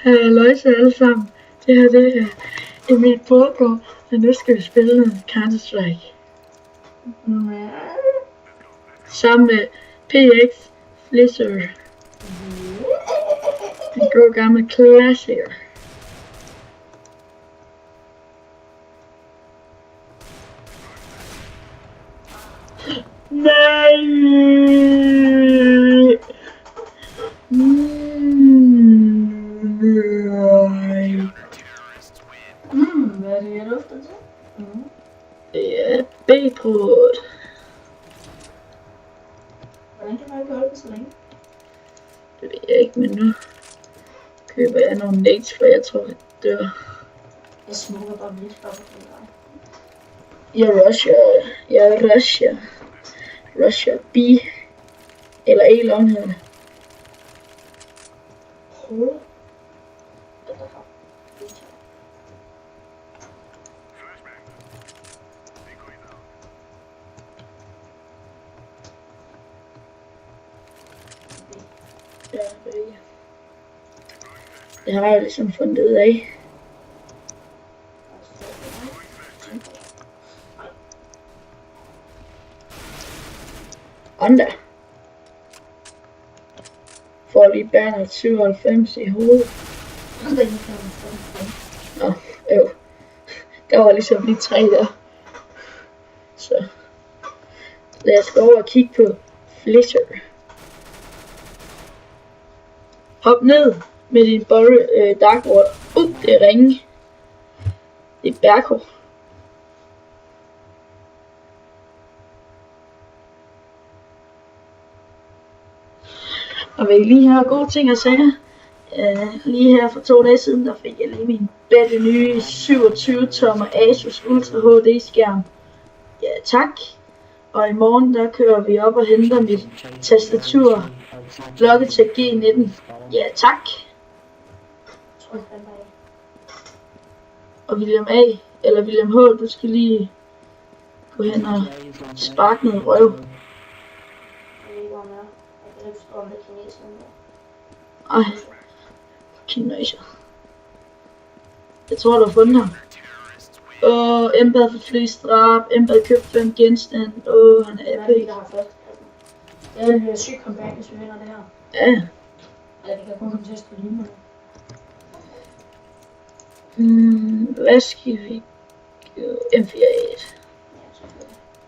Halløjsa alle sammen. Det her det er Emil Borgård, og nu skal vi spille noget Counter-Strike. Sammen med PX Flisser. En god gammel klassiker. Nej! Hvad er det, jeg lufter til? Det er B-brud. Hvordan kan man gøre det så længe? Det ved jeg ikke, men nu køber jeg nogle nades, for jeg tror, det dør. Jeg smukker bare lidt for dig. Jeg Russia B. Eller A long hedder det. Det har jeg ligesom fundet ud af. Onda. Får lige Bernhard 97 i hovedet. Nå, jo. Der var ligesom lige 3 der. Så lad os gå over og kigge på Flisser. Hop ned med din Dark Ward. Det er ringe. Det er Berko. Og vil I lige have gode ting at sige? Lige her for 2 dage siden, der fik jeg lige min bedre nye 27-tommer Asus Ultra HD skærm. Ja, tak. Og i morgen, der kører vi op og henter mit tastatur Logitech G19. Ja, tak. Og William A. eller William H. Du skal lige gå hen og sparke noget røv. Ej, kineser. Jeg tror, du har fundet ham. Embad for flest drab, Embad købt 5 genstand. Han er epic. Jeg vil have sygt comeback, hvis vi vinder det her. Ja. Eller vi kan kun komme til at streame det. Hvad skal vi gøre? M48.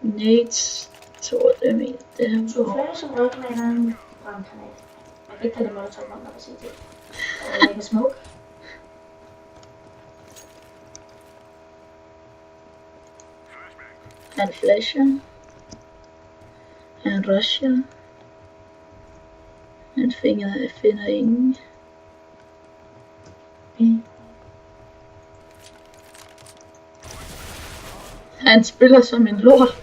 Nades. Tror dem i det her. Så flere som rød med en anden brandkanal. Jeg kan ikke tage det molotov, man kan sige det. Og jeg kan smoke. Han flasher. Han rusher. Han finder ingen. Han spiller som en lort.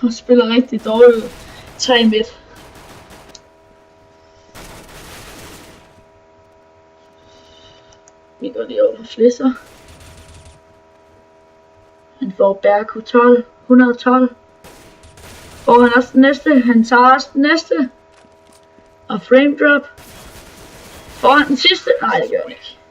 Og spiller rigtig dårligt. 3 midt. Vi går lige over Flisser. Han får Berko 12. 112. Får han også den næste? Han tager også den næste. Og frame drop. Får han den sidste? Nej, det gør han ikke.